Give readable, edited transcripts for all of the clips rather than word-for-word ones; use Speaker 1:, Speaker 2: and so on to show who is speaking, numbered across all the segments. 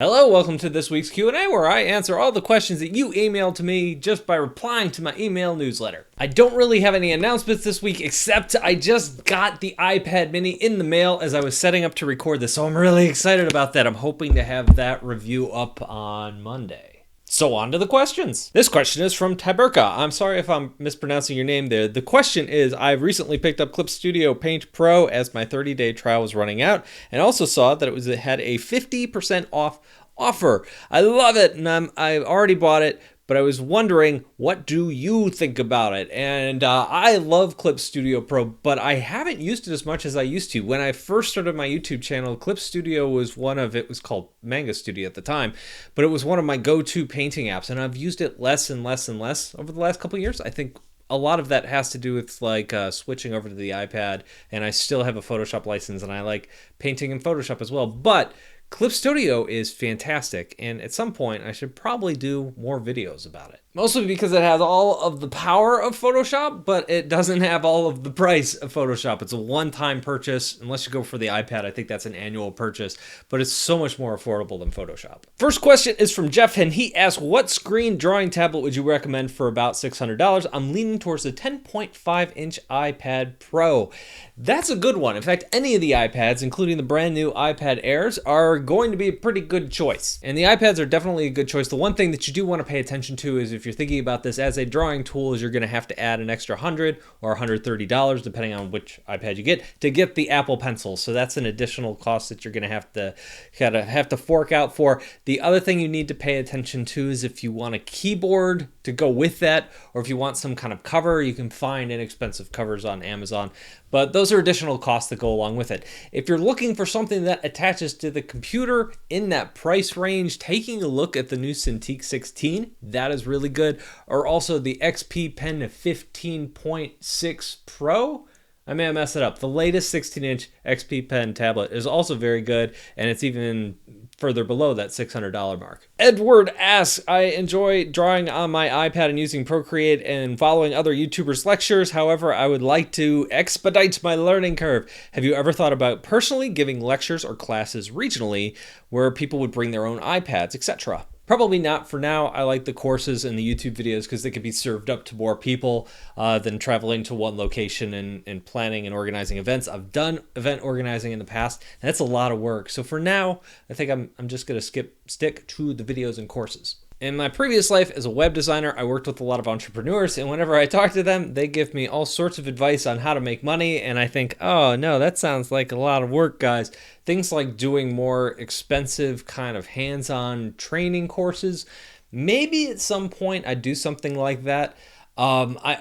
Speaker 1: Hello, welcome to this week's Q&A where I answer all the questions that you emailed to me just by replying to my email newsletter. I don't really have any announcements this week except I just got the iPad mini in the mail as I was setting up to record this, so I'm really excited about that. I'm hoping to have that review up on Monday. So on to the questions. This question is from Taberka. I'm sorry if I'm mispronouncing your name there. The question is, I've recently picked up Clip Studio Paint Pro as my 30-day trial was running out, and also saw that it had a 50% off offer. I love it, and I already bought it, but I was wondering, what do you think about it? And I love Clip Studio Pro, but I haven't used it as much as I used to. When I first started my YouTube channel, Clip Studio was it was called Manga Studio at the time, but it was one of my go-to painting apps, and I've used it less and less and less over the last couple of years. I think a lot of that has to do with switching over to the iPad, and I still have a Photoshop license, and I like painting in Photoshop as well, but Clip Studio is fantastic, and at some point I should probably do more videos about it. Mostly because it has all of the power of Photoshop, but it doesn't have all of the price of Photoshop. It's a one-time purchase. Unless you go for the iPad, I think that's an annual purchase, but it's so much more affordable than Photoshop. First question is from Jeff, and he asked, what screen drawing tablet would you recommend for about $600? I'm leaning towards the 10.5-inch iPad Pro. That's a good one. In fact, any of the iPads, including the brand new iPad Airs, are going to be a pretty good choice. And the iPads are definitely a good choice. The one thing that you do want to pay attention to is if you're thinking about this as a drawing tool, is you're going to have to add an extra $100 or $130, depending on which iPad you get, to get the Apple Pencil. So that's an additional cost that you're going to have to fork out for. The other thing you need to pay attention to is if you want a keyboard to go with that, or if you want some kind of cover, you can find inexpensive covers on Amazon. But those are additional costs that go along with it. If you're looking for something that attaches to the computer in that price range, taking a look at the new Cintiq 16, that is really good. Or also the XP Pen 15.6 Pro. I may have messed it up. The latest 16-inch XP Pen tablet is also very good, and it's even further below that $600 mark. Edward asks, I enjoy drawing on my iPad and using Procreate and following other YouTubers' lectures. However, I would like to expedite my learning curve. Have you ever thought about personally giving lectures or classes regionally where people would bring their own iPads, etc.? Probably not for now. I like the courses and the YouTube videos because they can be served up to more people than traveling to one location and planning and organizing events. I've done event organizing in the past, and that's a lot of work. So for now, I think I'm just going to stick to the videos and courses. In my previous life as a web designer, I worked with a lot of entrepreneurs, and whenever I talk to them, they give me all sorts of advice on how to make money, and I think, oh no, that sounds like a lot of work, guys. Things like doing more expensive kind of hands-on training courses. Maybe at some point I'd do something like that. I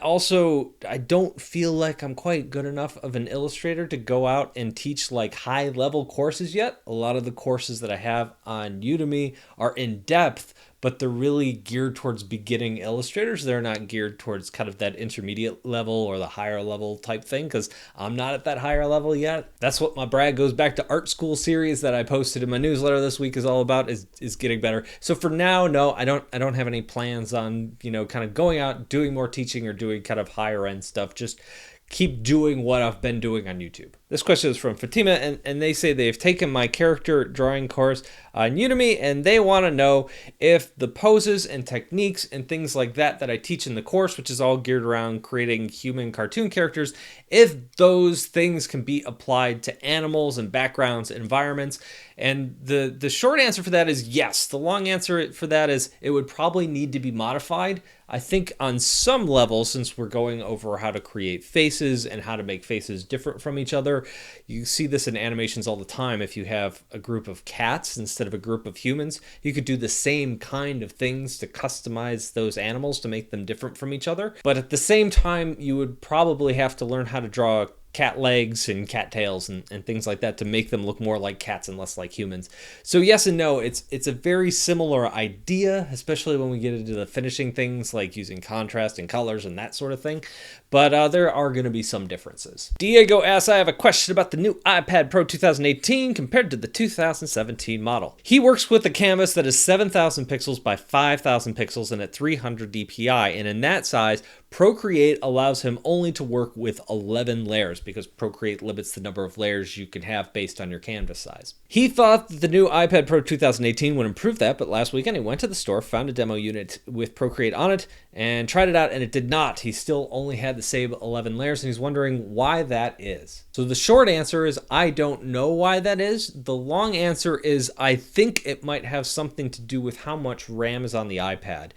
Speaker 1: don't feel like I'm quite good enough of an illustrator to go out and teach like high level courses yet. A lot of the courses that I have on Udemy are in depth, but they're really geared towards beginning illustrators. They're not geared towards kind of that intermediate level or the higher level type thing, because I'm not at that higher level yet. That's what my Brad Goes Back to Art School series that I posted in my newsletter this week is all about, is getting better. So for now, no, I don't have any plans on, kind of going out, doing more teaching or doing kind of higher end stuff. Just keep doing what I've been doing on YouTube. This question is from Fatima, and they say they've taken my character drawing course on Udemy, and they want to know if the poses and techniques and things like that I teach in the course, which is all geared around creating human cartoon characters, if those things can be applied to animals and backgrounds and environments. And the short answer for that is yes. The long answer for that is it would probably need to be modified. I think on some level, since we're going over how to create faces and how to make faces different from each other, you see this in animations all the time. If you have a group of cats instead of a group of humans, you could do the same kind of things to customize those animals to make them different from each other. But at the same time, you would probably have to learn how to draw cat legs and cat tails and things like that to make them look more like cats and less like humans. So yes and no, it's a very similar idea, especially when we get into the finishing things like using contrast and colors and that sort of thing. But there are going to be some differences. Diego asks, I have a question about the new iPad Pro 2018 compared to the 2017 model. He works with a canvas that is 7,000 pixels by 5,000 pixels and at 300 dpi, and in that size, Procreate allows him only to work with 11 layers because Procreate limits the number of layers you can have based on your canvas size. He thought that the new iPad Pro 2018 would improve that, but last weekend he went to the store, found a demo unit with Procreate on it, and tried it out, and it did not. He still only had the same 11 layers, and he's wondering why that is. So the short answer is I don't know why that is. The long answer is I think it might have something to do with how much RAM is on the iPad.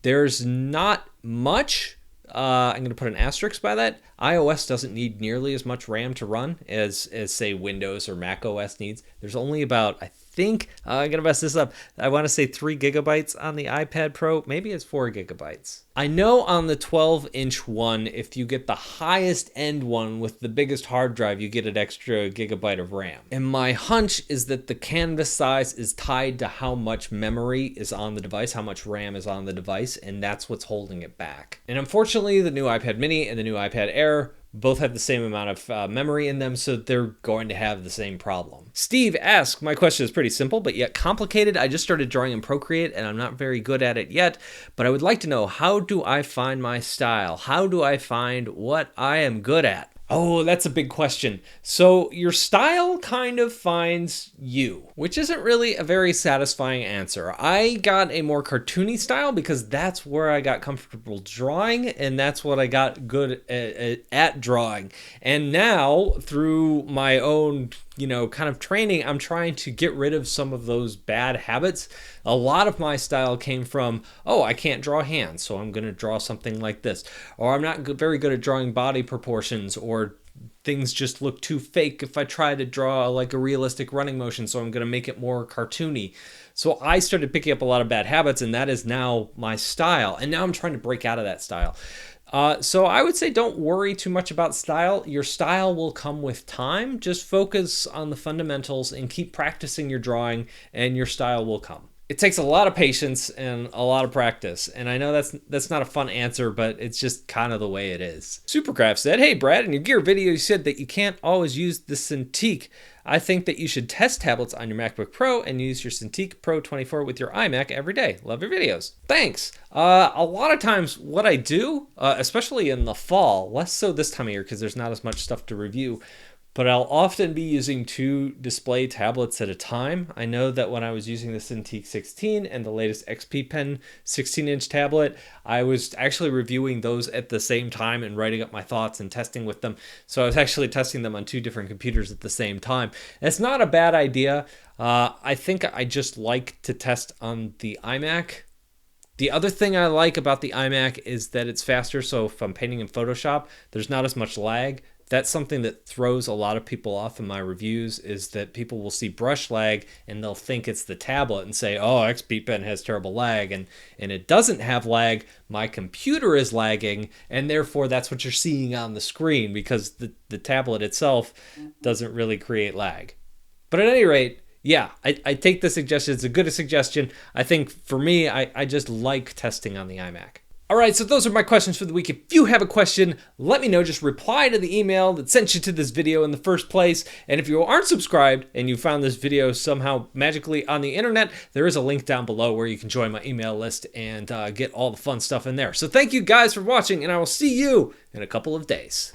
Speaker 1: There's not much. I'm going to put an asterisk by that. iOS doesn't need nearly as much RAM to run as say Windows or Mac OS needs. There's only about, I think, I'm going to mess this up. I want to say 3 gigabytes on the iPad Pro. Maybe it's 4 gigabytes. I know on the 12-inch one, if you get the highest end one with the biggest hard drive, you get an extra gigabyte of RAM. And my hunch is that the canvas size is tied to how much memory is on the device, how much RAM is on the device, and that's what's holding it back. And unfortunately, the new iPad mini and the new iPad Air both have the same amount of memory in them, so they're going to have the same problem. Steve asks, my question is pretty simple, but yet complicated. I just started drawing in Procreate, and I'm not very good at it yet, but I would like to know, how do I find my style? How do I find what I am good at? Oh, that's a big question. So your style kind of finds you, which isn't really a very satisfying answer. I got a more cartoony style because that's where I got comfortable drawing, and that's what I got good at drawing. And now, through my own kind of training, I'm trying to get rid of some of those bad habits. A lot of my style came from, oh, I can't draw hands, so I'm going to draw something like this. Or I'm not very good at drawing body proportions, or things just look too fake if I try to draw like a realistic running motion, so I'm going to make it more cartoony. So I started picking up a lot of bad habits, and that is now my style. And now I'm trying to break out of that style. So I would say don't worry too much about style. Your style will come with time. Just focus on the fundamentals and keep practicing your drawing, and your style will come. It takes a lot of patience and a lot of practice, and I know that's not a fun answer, but it's just kind of the way it is. Supercraft said, hey Brad, in your gear video you said that you can't always use the Cintiq. I think that you should test tablets on your MacBook Pro and use your Cintiq Pro 24 with your iMac every day. Love your videos. Thanks. A lot of times what I do, especially in the fall, less so this time of year because there's not as much stuff to review, but I'll often be using 2 display tablets at a time. I know that when I was using the Cintiq 16 and the latest XP Pen 16-inch tablet, I was actually reviewing those at the same time and writing up my thoughts and testing with them. So I was actually testing them on 2 different computers at the same time. It's not a bad idea. I think I just like to test on the iMac. The other thing I like about the iMac is that it's faster, so if I'm painting in Photoshop, there's not as much lag. That's something that throws a lot of people off in my reviews, is that people will see brush lag and they'll think it's the tablet and say, oh, XP Pen has terrible lag, and it doesn't have lag. My computer is lagging, and therefore that's what you're seeing on the screen, because the tablet itself doesn't really create lag. But at any rate, yeah, I take the suggestion. It's a good suggestion. I think for me, I just like testing on the iMac. All right, so those are my questions for the week. If you have a question, let me know. Just reply to the email that sent you to this video in the first place. And if you aren't subscribed and you found this video somehow magically on the internet, there is a link down below where you can join my email list and get all the fun stuff in there. So thank you guys for watching, and I will see you in a couple of days.